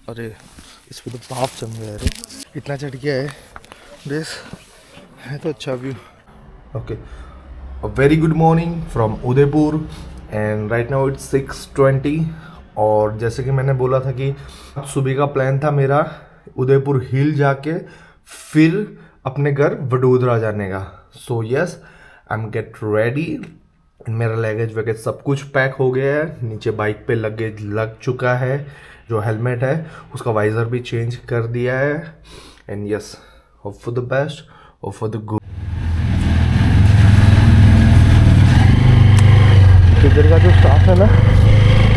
अरे इस पे तो भाप जम गया है। इतना चढ़ गया है, बेस है तो अच्छा view. Okay, a very good morning from Udaipur and right now it's 6:20। और जैसे कि मैंने बोला था कि सुबह का प्लान था मेरा उदयपुर हिल जाके फिर अपने घर वडोदरा जाने का। So yes, I am get ready. मेरा लगेज वगैरह सब कुछ पैक हो गया है, नीचे बाइक पे लगेज लग चुका है, जो हेलमेट है उसका वाइजर भी चेंज कर दिया है। And yes, hope for the best, hope for the good. इधर का जो स्टाफ है ना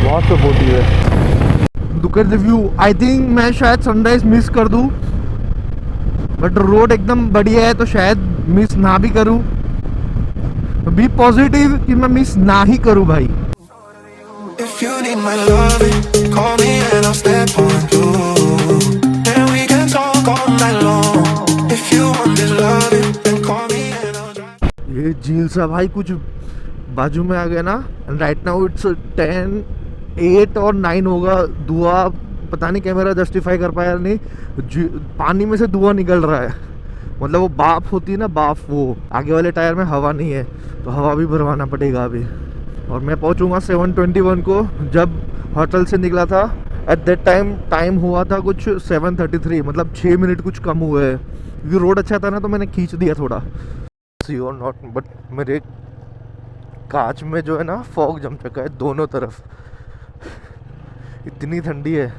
बहुत सपोर्टिव है। Look at the view. I think मैं शायद सनराइज मिस कर दूं, बट रोड एकदम बढ़िया है तो शायद मिस ना भी करूं। बी पॉजिटिव कि मैं मिस ना ही करूं भाई। If you need my loving, call me and I'll step on through. And we can talk all night long. If you want this loving, then call me and I'll drive. ये झील सा भाई कुछ बाजू में आ गया ना। एंड राइट नाउ इट्स 10:08 और 9 होगा। धुआं पता नहीं कैमरा जस्टिफाई कर पाया नहीं, पानी में से धुआं निकल रहा है। मतलब वो बाफ होती है ना, बाफ, वो आगे वाले टायर में हवा नहीं है तो हवा भी भरवाना पड़ेगा अभी। और मैं पहुंचूंगा 7:21 को। जब होटल से निकला था एट दैट टाइम हुआ था कुछ 7:33, मतलब 6 मिनट कुछ कम हुए हैं, क्योंकि रोड अच्छा था ना तो मैंने खींच दिया थोड़ा। सी और नॉट, बट मेरे कांच में जो है ना फॉग जम चुका है दोनों तरफ। इतनी ठंडी है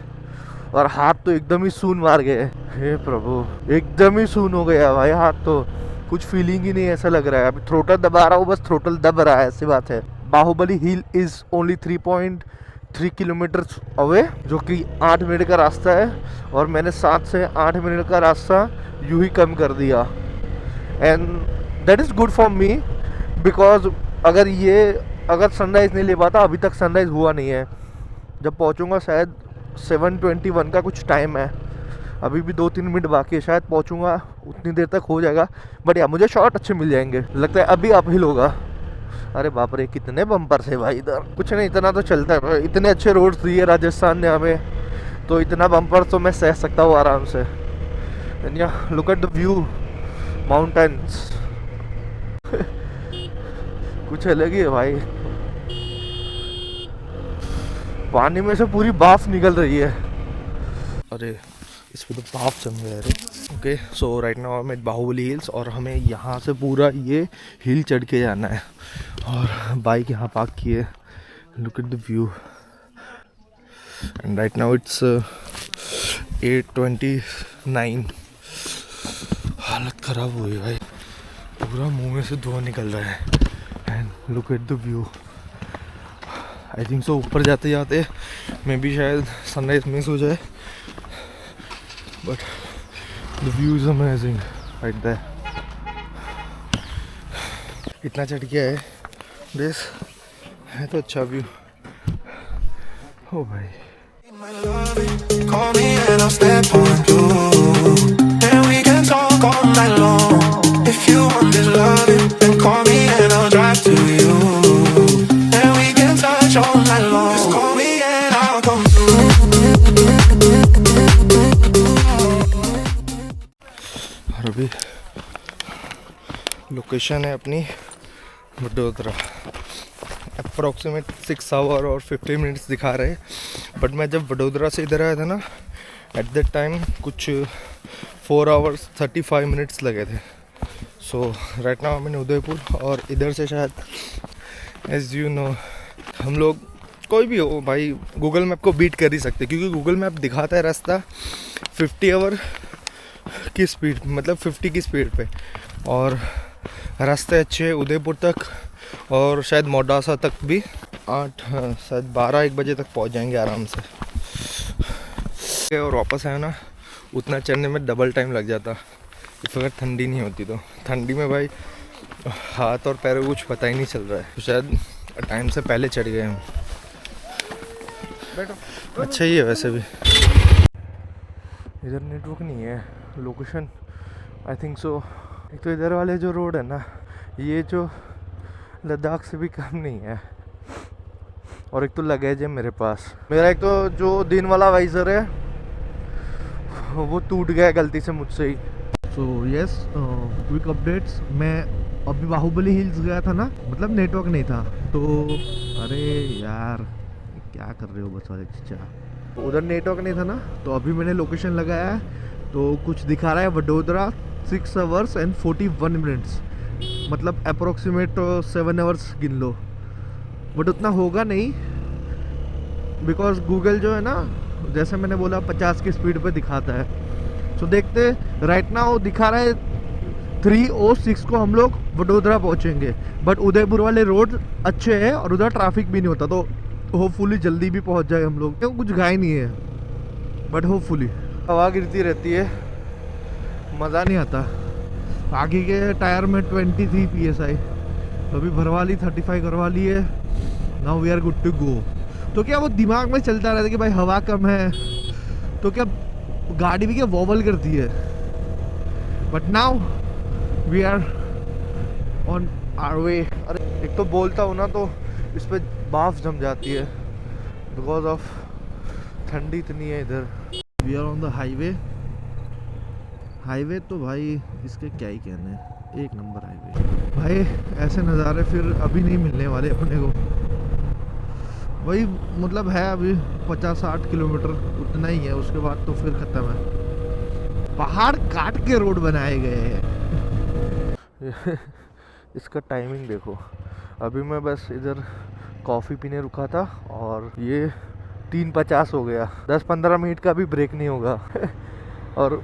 और हाथ तो एकदम ही सून मार गए। हे प्रभु, एकदम ही सून हो गया भाई हाथ तो, कुछ फीलिंग ही नहीं ऐसा लग रहा है। अभी थ्रोटल दबा रहा हूँ, बस थ्रोटल दब रहा है, ऐसी बात है। बाहुबली हिल इज ओनली 3.3 किलोमीटर अवे, जो कि 8 मिनट का रास्ता है। और मैंने 7 से 8 मिनट का रास्ता यूं ही कम कर दिया। And that is good for me, because अगर सनराइज़ नहीं ले पाता, अभी तक सनराइज़ हुआ नहीं है। जब पहुंचूंगा शायद 7:21 का कुछ टाइम है, अभी भी 2-3 मिनट बाकी है, शायद पहुंचूंगा उतनी देर तक हो जाएगा। बट या मुझे शॉट अच्छे मिल जाएंगे, लगता है अभी अपहिल होगा। अरे बाप रे, कितने बम्पर है भाई इधर। कुछ नहीं, इतना तो चलता है, इतने अच्छे रोड्स दिए राजस्थान ने हमें, तो इतना बम्पर तो मैं सह सकता हूँ आराम से। एंड या look at the view, mountains कुछ अलग ही है भाई। पानी में से पूरी भाप निकल रही है। अरे इस पे तो भाप जम गया है। Okay, so right now I am at Bahubali hills और हमें यहाँ से पूरा ये हिल चढ़ के जाना है। और बाइक यहाँ पार्क की है। Look at the view. And right now it's 8:29। हालत ख़राब हुई भाई, पूरा मुंह में से धुआं निकल रहा है। And look at the view. I think so ऊपर जाते जाते मैं भी शायद सनराइज मिस हो जाए, but the view is amazing right there. इतना चढ़ गया है, बेस है तो अच्छा व्यू। ओ भाई, My loving, call me and I'll step on through. And we can talk all night long. If you want this loving, then call me and I'll drive to you. And we can touch all night long. Just call me and I'll come through. और अभी location है अपनी Vadodara. Approximate 6 our और 50 minutes दिखा रहे, but मैं जब वडोदरा से इधर आया था ना, एट दैट टाइम कुछ 4 आवर्स 35 मिनट्स लगे थे। सो राइट नाउ मैंने उदयपुर, और इधर से शायद एज यू नो हम लोग कोई भी हो भाई गूगल मैप को बीट कर ही सकते, क्योंकि गूगल मैप दिखाता है रास्ता 50 आवर की स्पीड, मतलब 50 की स्पीड पे। और रास्ते अच्छे हैं उदयपुर तक, और शायद मोडासा तक भी 8 शायद 12-1 बजे तक पहुंच जाएंगे आराम से। और वापस आया ना, उतना चढ़ने में डबल टाइम लग जाता इफ अगर ठंडी नहीं होती तो। ठंडी में भाई हाथ और पैरों को कुछ पता ही नहीं चल रहा है, तो शायद टाइम से पहले चढ़ गए हम। अच्छा ही है वैसे भी। इधर नेटवर्क नहीं है, लोकेशन आई थिंक सो। एक तो इधर वाले जो रोड है ना, ये जो लद्दाख से भी कम नहीं है। और एक तो लगेज है मेरे पास। मेरा एक तो जो दिन वाला वाइज़र है वो टूट गया गलती से मुझसे ही। So yes, quick updates. मैं अभी बाहुबली हिल्स गया था ना, मतलब नेटवर्क नहीं था तो, अरे यार क्या कर रहे हो बस वाले चीचा, उधर नेटवर्क नहीं था ना, तो अभी मैंने लोकेशन लगाया है तो कुछ दिखा रहा है वडोदरा 6 आवर्स एंड 41 मिनट्स, मतलब अप्रोक्सीमेट 7 आवर्स गिन लो, बट उतना होगा नहीं बिकॉज गूगल जो है ना, जैसे मैंने बोला 50 की स्पीड पे दिखाता है। सो देखते, राइट नाउ दिखा रहा है 3:06 को हम लोग वडोदरा पहुंचेंगे, बट उदयपुर वाले रोड अच्छे हैं और उधर ट्रैफिक भी नहीं होता, तो होपफुली जल्दी भी पहुंच जाए हम लोग, क्योंकि कुछ गाय नहीं है, बट होपफुली। हवा गिरती रहती है, मज़ा नहीं आता। आगे के टायर में 23 PSI, अभी भरवा ली, 35 करवा ली है, now we are good to go. तो क्या वो दिमाग में चलता रहता है कि भाई हवा कम है, तो क्या गाड़ी भी क्या वॉबल करती है, but now we are on our way. अरे एक तो बोलता हूँ ना तो इस पे भाप जम जाती है बिकॉज ऑफ ठंडी इतनी है इधर। We are on the highway. Highway तो भाई इसके क्या ही कहने हैं, एक नंबर हाईवे भाई। ऐसे नज़ारे फिर अभी नहीं मिलने वाले अपने को, वही मतलब है अभी 50-60 किलोमीटर उतना ही है, उसके बाद तो फिर ख़त्म है। पहाड़ काट के रोड बनाए गए हैं। इसका टाइमिंग देखो, अभी मैं बस इधर कॉफ़ी पीने रुका था और ये 3:50 हो गया, 10-15 मिनट का भी ब्रेक नहीं होगा। और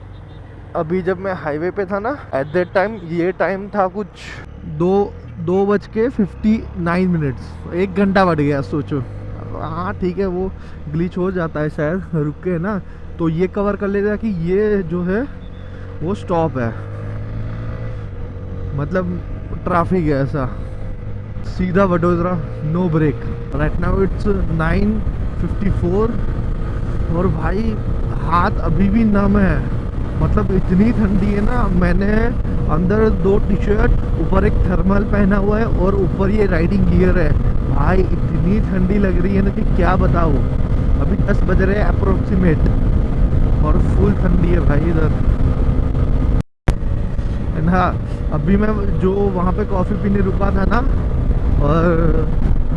अभी जब मैं हाईवे पे था ना, एट दैट टाइम ये टाइम था कुछ 2:59 मिनट्स, 1 घंटा बढ़ गया सोचो। हाँ ठीक है, वो ग्लिच हो जाता है शायद, रुक के ना तो ये कवर कर लेगा कि ये जो है वो स्टॉप है, मतलब ट्रैफिक है ऐसा। सीधा Vadodara, no break. Right now it's 9:54 और भाई हाथ अभी भी नम है, मतलब इतनी ठंडी है ना। मैंने अंदर 2 टी-शर्ट, ऊपर एक थर्मल पहना हुआ है और ऊपर ये राइडिंग गियर है। भाई इतनी ठंडी लग रही है ना कि क्या बताऊँ। अभी 10 बज रहे हैं अप्रोक्सीमेट और फुल ठंडी है भाई इधर। एंड हाँ, अभी मैं जो वहाँ पे कॉफ़ी पीने रुका था ना, और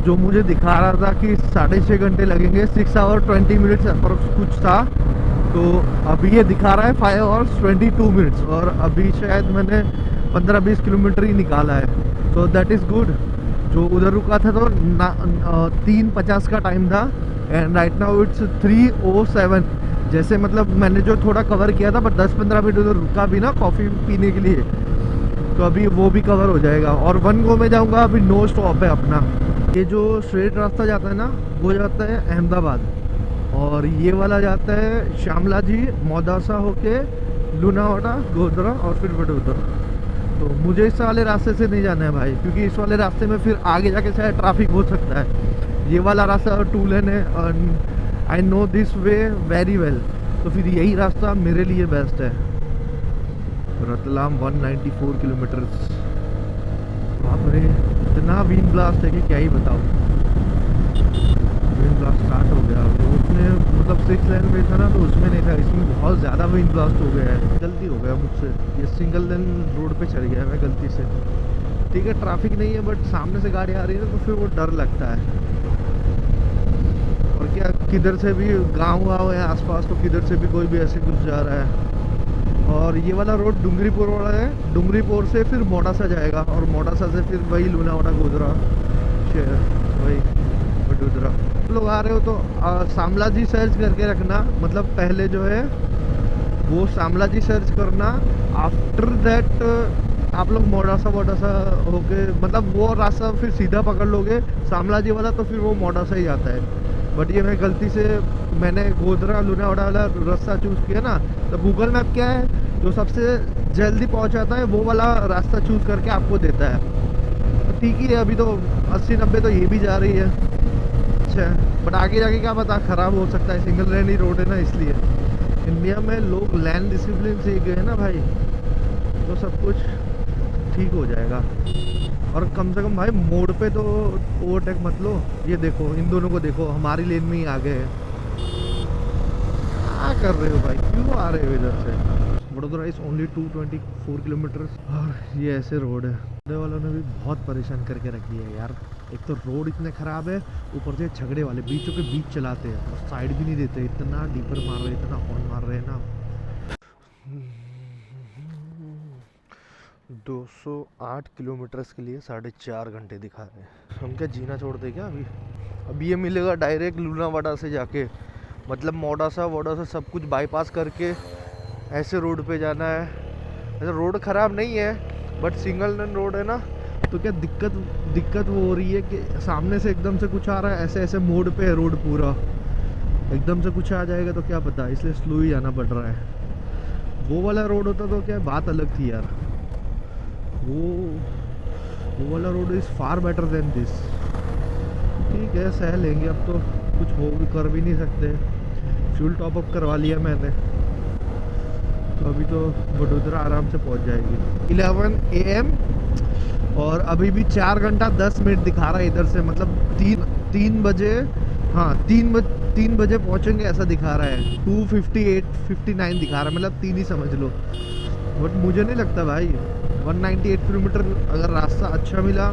जो मुझे दिखा रहा था कि 6.5 घंटे लगेंगे, 6 आवर 20 मिनट्स अप्रोक्स कुछ था, तो अभी ये दिखा रहा है 5 आवर्स 22 मिनट्स, और अभी शायद मैंने 15-20 किलोमीटर ही निकाला है, सो दैट इज़ गुड। जो उधर रुका था तो 3:50 का टाइम था एंड राइट नाउ इट्स 3:07। जैसे मतलब मैंने जो थोड़ा कवर किया था, बट 10-15 मिनट उधर रुका भी ना कॉफ़ी पीने के लिए, तो अभी वो भी कवर हो जाएगा। और 1 गो में जाऊँगा, अभी नो स्टॉप है अपना। ये जो स्ट्रेट रास्ता जाता है ना, वो जाता है अहमदाबाद, और ये वाला जाता है श्यामला जी, मौदासा होके लुनावाड़ा, गोधरा और फिर वडोदरा। तो मुझे इस वाले रास्ते से नहीं जाना है भाई, क्योंकि इस वाले रास्ते में फिर आगे जाके शायद ट्रैफिक हो सकता है। ये वाला रास्ता 2 लेन है, I know this way very well, तो फिर यही रास्ता मेरे लिए बेस्ट है। रतलाम 194 किलोमीटर। बाप रे, इतना विंड ब्लास्ट है कि क्या ही बताऊँ। विंड ब्लास्ट स्टार्ट हो गया, तो उसने मतलब 6 लेन में था ना, तो उसमें नहीं था, इसमें बहुत ज़्यादा विंड ब्लास्ट हो गया है। गलती हो गया मुझसे, ये सिंगल लेन रोड पे चढ़ गया मैं गलती से। ठीक है ट्रैफिक नहीं है, बट सामने से गाड़ी आ रही है तो फिर वो डर लगता है। और क्या, किधर से भी गाँव है आसपास, तो किधर से भी कोई भी ऐसे घुस जा रहा है। और ये वाला रोड डुंगरीपुर वाला है, डुंगरीपुर से फिर मोडासा जाएगा, और मोडासा से फिर वही लुनावाड़ा, गोधरा शहर, वही वडोदरा। लोग आ रहे हो तो शामला जी सर्च करके रखना, मतलब पहले जो है वो शामला जी सर्च करना, आफ्टर दैट आप लोग मोडासा होके, मतलब वो रास्ता फिर सीधा पकड़ लोगे शामला जी वाला, तो फिर वो मोडासा ही जाता है। बट ये मैं गलती से मैंने गोधरा लुनावाड़ा वाला रास्ता चूज़ किया ना, तो गूगल मैप क्या है, जो सबसे जल्दी पहुंचाता है वो वाला रास्ता चूज़ करके आपको देता है। तो ठीक ही है, अभी तो 80-90 तो ये भी जा रही है, अच्छा है, बट आगे जाके क्या पता ख़राब हो सकता है। सिंगल लेन ही रोड है ना, इसलिए इंडिया में लोग लैंड डिसिप्लिन सीख गए ना भाई, तो सब कुछ ठीक हो जाएगा। और कम से कम भाई मोड़ पे तो ओवरटेक मत लो। ये देखो, इन दोनों को देखो, हमारी लेन में ही आ गए हैं। क्या कर रहे हो भाई, क्यों आ रहे हो इधर से? वडोदरा इज ओनली 224 किलोमीटर और ये ऐसे रोड है। झगड़े वालों ने भी बहुत परेशान करके रखी है यार। एक तो रोड इतने ख़राब है, ऊपर से झगड़े वाले बीचों के बीच चलाते हैं और साइड भी नहीं देते, इतना डीपर मार रहे हैं, इतना हॉर्न मार रहे हैं ना। 208 किलोमीटर्स के लिए 4.5 घंटे दिखा रहे हैं। हम क्या जीना छोड़ दे क्या अभी ये मिलेगा डायरेक्ट लूनावाड़ा से जाके, मतलब मोडासा वोडासा सब कुछ बाईपास करके ऐसे रोड पे जाना है। ऐसा रोड ख़राब नहीं है बट सिंगल लेन रोड है ना, तो क्या दिक्कत वो हो रही है कि सामने से एकदम से कुछ आ रहा है, ऐसे ऐसे मोड़ पे है रोड पूरा, एकदम से कुछ आ जाएगा तो क्या पता, इसलिए स्लो ही जाना पड़ रहा है। वो वाला रोड होता तो क्या बात अलग थी यार, वो वाला road is far better than this. ठीक है सह लेंगे, अब तो कुछ हो भी कर भी नहीं सकते। फ्यूल टॉप अप करवा लिया मैंने, तो अभी तो वडोदरा आराम से पहुंच जाएगी 11 AM और अभी भी 4 घंटा 10 मिनट दिखा रहा है इधर से, मतलब 3 बजे, हाँ 3 बजे पहुंचेंगे ऐसा दिखा रहा है। 2:58-59 दिखा रहा है, मतलब 3 ही समझ लो। बट मुझे नहीं लगता भाई 198 किलोमीटर अगर रास्ता अच्छा मिला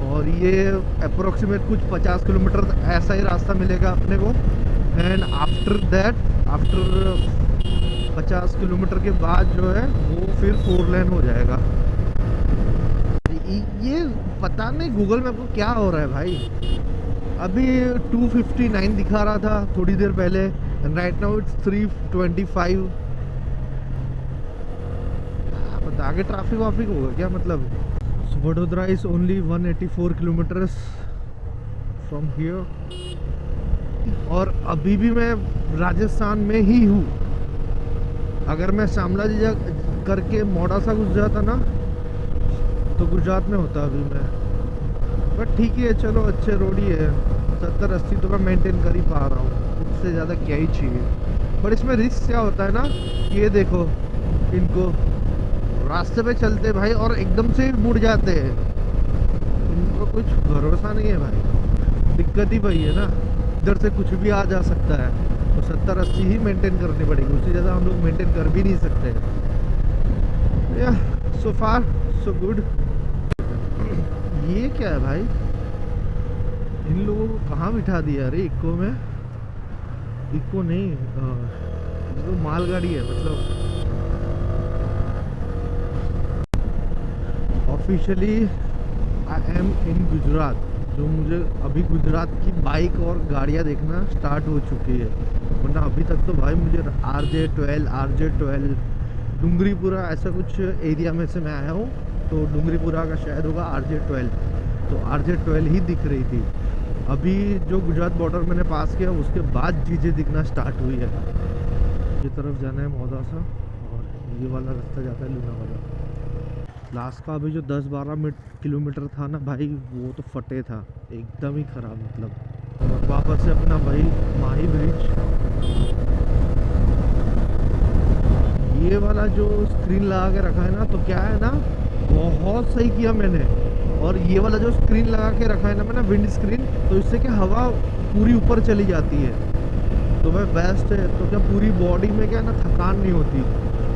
और ये अप्रोक्सीमेट कुछ 50 किलोमीटर ऐसा ही रास्ता मिलेगा अपने को, एंड आफ्टर 50 किलोमीटर के बाद जो है वो फिर 4 लेन हो जाएगा। ये पता नहीं गूगल मैप को क्या हो रहा है भाई। अभी 2:59 दिखा रहा था थोड़ी देर पहले, एंड राइट नाउ इट्स 3:25। पता आगे ट्रैफिक वाफिक होगा क्या मतलब। Vadodara is only 184 kilometres from here और अभी भी मैं राजस्थान में ही हूँ। अगर मैं शामला जी करके मोडासा घुस जाता ना तो गुजरात में होता अभी मैं। बट ठीक है चलो, अच्छे रोड ही है, 70-80 तो मैं मेंटेन कर ही पा रहा हूँ, उससे ज़्यादा क्या ही चाहिए। बट इसमें रिस्क क्या होता है ना, ये देखो इनको रास्ते पे चलते भाई और एकदम से मुड़ जाते हैं, इनको कुछ भरोसा नहीं है भाई। दिक्कत ही वही है ना, इधर से कुछ भी आ जा सकता है, तो 70-80 ही मेंटेन करनी पड़ेगी, उससे ज़्यादा हम लोग मेंटेन कर भी नहीं सकते। या सो फार सो गुड। ये क्या है भाई, इन लोगों को कहाँ बिठा दिया? अरे इको में, इको नहीं, ये तो मालगाड़ी है मतलब। ऑफिशियली आई एम इन गुजरात, जो मुझे अभी गुजरात की बाइक और गाड़ियाँ देखना स्टार्ट हो चुकी है, वरना अभी तक तो भाई मुझे RJ12 डूंगरीपुरा ऐसा कुछ एरिया में से मैं आया हूँ, तो डूंगरीपुरा का शायद होगा RJ12, तो RJ12 ही दिख रही थी। अभी जो गुजरात बॉर्डर मैंने पास किया उसके बाद चीज़ें दिखना स्टार्ट हुई है। ये तरफ जाना है मोदासा और ये वाला रास्ता जाता है लूनावाड़ा। लास्ट का अभी जो 10-12 किलोमीटर था ना भाई, वो तो फटे था, एकदम ही ख़राब मतलब। और वापस से अपना भाई माही ब्रिज, ये वाला जो स्क्रीन लगा के रखा है ना, तो क्या है ना, बहुत सही किया मैंने। और ये वाला जो स्क्रीन लगा के रखा है ना मैंने, विंड स्क्रीन, तो इससे क्या हवा पूरी ऊपर चली जाती है, तो वह बेस्ट है। तो क्या पूरी बॉडी में क्या ना थकान नहीं होती,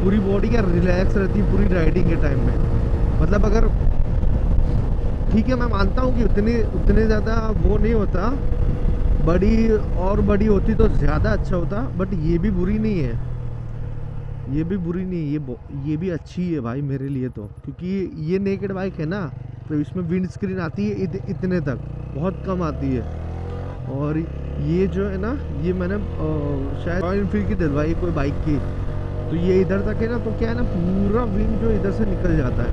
पूरी बॉडी क्या रिलैक्स रहती है पूरी राइडिंग के टाइम में। मतलब अगर ठीक है मैं मानता हूँ कि उतने ज़्यादा वो नहीं होता, बड़ी होती तो ज़्यादा अच्छा होता, बट ये भी बुरी नहीं है, ये भी बुरी नहीं है, ये भी अच्छी है भाई मेरे लिए तो, क्योंकि ये नेकेड बाइक है ना, तो इसमें विंड स्क्रीन आती है इतने तक, बहुत कम आती है। और ये जो है ना, ये मैंने शायद रॉयल एनफील्ड की दिलवाई कोई बाइक की, तो ये इधर तक है ना, तो क्या है ना पूरा विंड जो इधर से निकल जाता है,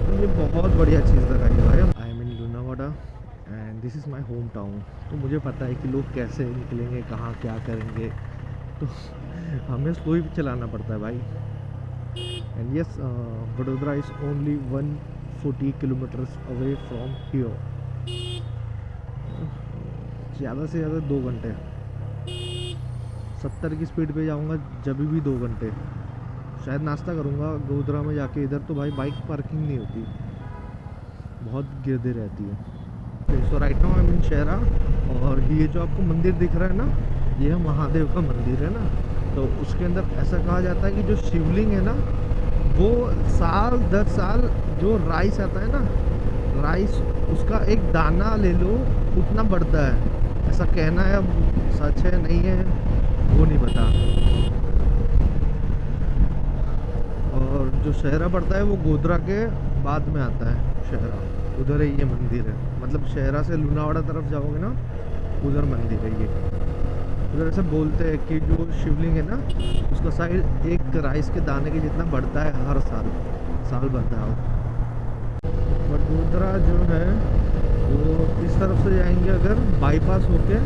तो ये बहुत बढ़िया चीज़ लगाई है भाई। आई am in Lunawada and this is my home town. तो मुझे पता है कि लोग कैसे निकलेंगे, कहाँ क्या करेंगे, तो हमें स्लो ही चलाना पड़ता है भाई। And yes, Vadodara is only 140 kilometres away from here. ज़्यादा से ज़्यादा 2 घंटे, 70 की स्पीड पे जाऊंगा जब भी 2 घंटे। शायद नाश्ता करूंगा गोधरा में जाके, इधर तो भाई बाइक पार्किंग नहीं होती, बहुत गिरदी रहती है। सो राइट नाउ आई एम इन शेरा, और ये जो आपको मंदिर दिख रहा है ना, ये महादेव का मंदिर है ना, तो उसके अंदर ऐसा कहा जाता है कि जो शिवलिंग है ना, वो साल 10 साल जो राइस आता है ना, राइस उसका एक दाना ले लो उतना बढ़ता है, ऐसा कहना है। अब सच है नहीं है वो नहीं पता। और जो शहरा पड़ता है वो गोधरा के बाद में आता है शहरा, उधर ही ये मंदिर है। मतलब शहरा से लुनावाड़ा तरफ जाओगे ना, उधर मंदिर है ये। उधर ऐसे बोलते हैं कि जो शिवलिंग है ना, उसका साइज एक राइस के दाने के जितना बढ़ता है हर साल बढ़ता है। वडोदरा जो है वो इस तरफ से जाएंगे अगर बाईपास होके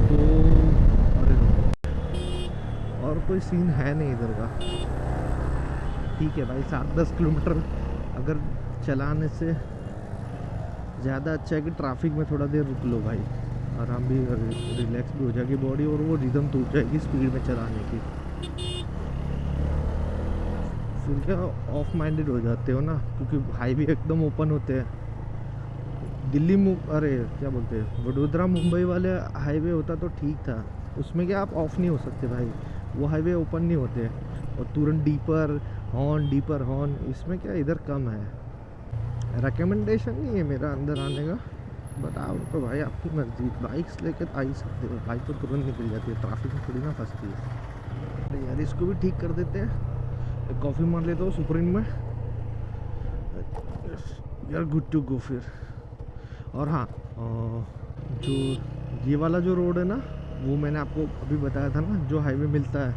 तो, अरे और कोई सीन है नहीं इधर का। ठीक है भाई, 7-10 किलोमीटर अगर चलाने से ज़्यादा अच्छा है कि ट्रैफिक में थोड़ा देर रुक लो भाई, आराम भी, रिलैक्स भी हो जाएगी बॉडी और वो रिदम टूट जाएगी स्पीड में चलाने की। फिर क्या ऑफ माइंडेड हो जाते हो ना, क्योंकि हाईवे एकदम ओपन होते हैं। दिल्ली अरे क्या बोलते हैं, वडोदरा मुंबई वाले हाईवे होता तो ठीक था, उसमें क्या आप ऑफ नहीं हो सकते भाई, वो हाईवे ओपन नहीं होते और तुरंत डीपर हॉर्न। इसमें क्या इधर कम है। रिकमेंडेशन नहीं है मेरा अंदर आने का, बताओ तो भाई आपकी मर्जी। बाइक्स लेके आ ही सकते हो, बाइक तो तुरंत निकल जाती है, ट्रैफिक में थोड़ी ना फंसती है। अरे यार इसको भी ठीक कर देते हैं, कॉफ़ी मार लेता हूँ सुप्रीम में यार, गुड टू गो फिर। और हाँ, जो ये वाला जो रोड है ना, वो मैंने आपको अभी बताया था ना, जो हाईवे मिलता है,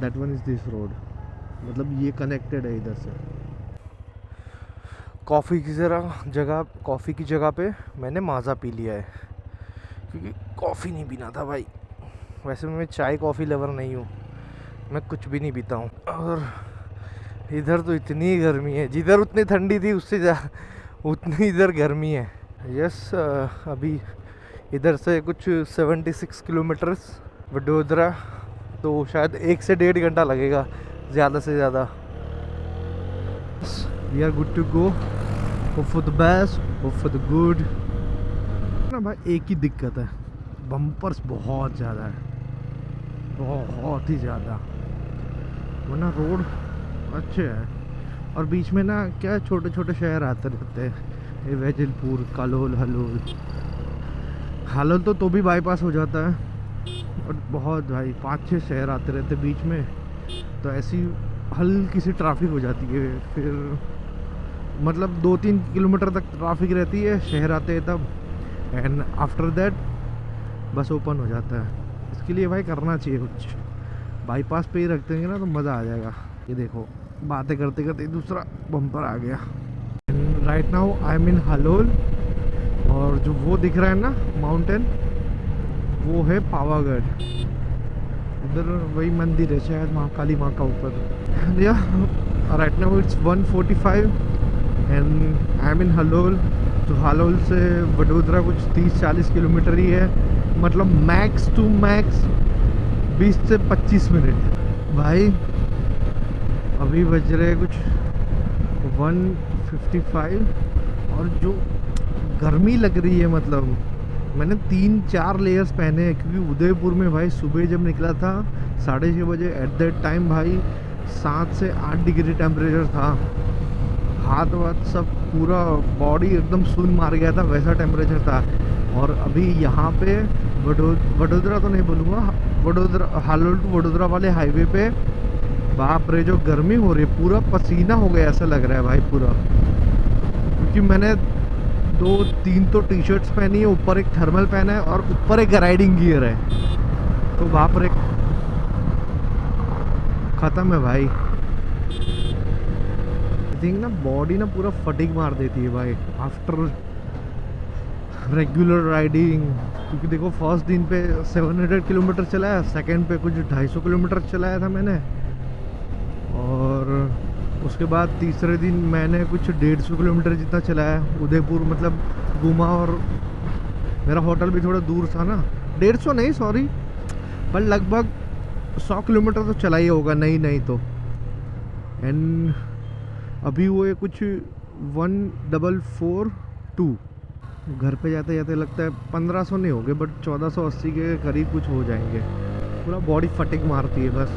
that one is this road. मतलब ये कनेक्टेड है इधर से। कॉफ़ी की जगह पे मैंने माज़ा पी लिया है, क्योंकि कॉफ़ी नहीं पीना था भाई। वैसे मैं चाय कॉफ़ी लवर नहीं हूँ, मैं कुछ भी नहीं पीता हूँ। और इधर तो इतनी गर्मी है, जिधर उतनी ठंडी थी उससे उतनी इधर गर्मी है। यस, अभी इधर से कुछ 76 किलोमीटर्स वडोदरा, तो शायद 1 से 1.5 घंटा लगेगा ज़्यादा से ज़्यादा। We are good to go, hope for the best, hope for the good ना भाई। एक ही दिक्कत है, बम्पर्स बहुत ज़्यादा है, बहुत ही ज़्यादा, वरना रोड अच्छे हैं। और बीच में ना क्या छोटे छोटे शहर आते रहते हैं, ये वेजलपुर, कालोल, हालोल तो भी बाईपास हो जाता है। और बहुत भाई 5-6 शहर आते रहते बीच में, तो ऐसी हल्की सी ट्रैफिक हो जाती है। फिर मतलब 2-3 किलोमीटर तक ट्रैफिक रहती है, शहर आते हैं तब, एंड आफ्टर दैट बस ओपन हो जाता है। इसके लिए भाई करना चाहिए कुछ, बाईपास पे ही रख देंगे ना तो मज़ा आ जाएगा। ये देखो बातें करते करते दूसरा बम्पर आ गया। Right now I am in Halol, और जो वो दिख रहा है ना माउंटेन, वो है पावागढ़। उधर वही मंदिर है शायद, महाकाली माँ का ऊपर। या right now it's 1:45 and I am in Halol. तो हालोल से वडोदरा कुछ 30-40 किलोमीटर ही है, मतलब मैक्स टू मैक्स 20 से 25 मिनट भाई। अभी बज रहे कुछ 1:55 और जो गर्मी लग रही है, मतलब मैंने 3-4 लेयर्स पहने हैं, क्योंकि उदयपुर में भाई सुबह जब निकला था 6:30 बजे, एट दैट टाइम भाई 7 से 8 डिग्री टेम्परेचर था। हाथ वाथ सब पूरा बॉडी एकदम सुन मार गया था, वैसा टेम्परेचर था। और अभी यहाँ पे वडोदरा तो नहीं बोलूँगा, वडोदरा हालोल टू वडोदरा वाले हाईवे पे बाप रे जो गर्मी हो रही है, पूरा पसीना हो गया ऐसा लग रहा है भाई पूरा। क्योंकि मैंने 2-3 तो टी शर्ट्स पहनी है, ऊपर एक थर्मल पहना है और ऊपर एक राइडिंग गियर है, तो बाप रे ख़त्म है भाई। आई थिंक ना बॉडी ना पूरा फटीग मार देती है भाई आफ्टर रेगुलर राइडिंग। क्योंकि देखो फर्स्ट दिन पे 700 किलोमीटर चलाया, सेकंड पे कुछ 250 किलोमीटर चलाया था मैंने, और उसके बाद तीसरे दिन मैंने कुछ 150 किलोमीटर जितना चलाया उदयपुर, मतलब घूमा। और मेरा होटल भी थोड़ा दूर था ना, 150 नहीं सॉरी, पर लगभग 100 किलोमीटर तो चला ही होगा नहीं तो। एंड अभी वो कुछ 1442 घर पे जाते जाते लगता है 1500 नहीं होंगे बट 1480 के करीब कुछ हो जाएंगे। पूरा बॉडी फटिग मारती है बस।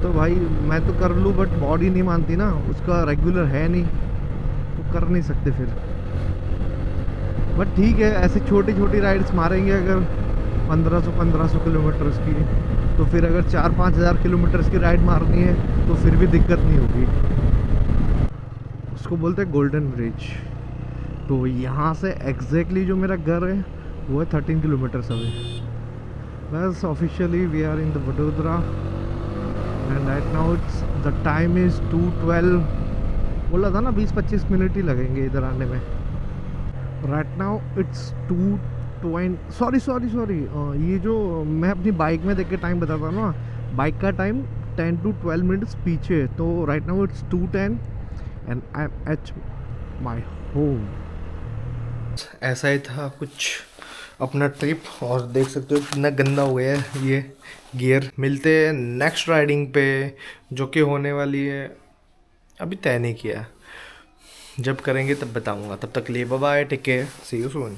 तो भाई मैं तो कर लूँ बट बॉडी नहीं मानती ना, उसका रेगुलर है नहीं तो कर नहीं सकते फिर। बट ठीक है, ऐसे छोटी छोटी राइड्स मारेंगे अगर 1500 किलोमीटर्स की, तो फिर अगर 4-5 हज़ार किलोमीटर्स की राइड मारनी है तो फिर भी दिक्कत नहीं होगी। उसको बोलते हैं गोल्डन ब्रिज। तो यहाँ से एग्जैक्टली जो मेरा घर है वो है 13 किलोमीटर्स अवे। बस officially we are in the Vadodara and right now it's the time is 2:12। बोला था ना 20-25 मिनट ही लगेंगे इधर आने में। Right now it's 2:20। सॉरी ये जो मैं अपनी बाइक में देख के टाइम बताता हूँ ना, बाइक का टाइम 10 to 12 मिनट्स पीछे है। तो right now it's 2:10 and I am at my home. ऐसा ही था कुछ अपना ट्रिप, और देख सकते हो कितना गंदा हो गया है ये गियर। मिलते हैं नेक्स्ट राइडिंग पे जो कि होने वाली है, अभी तय नहीं किया, जब करेंगे तब बताऊंगा। तब तक लिए bye bye, take care, see you soon.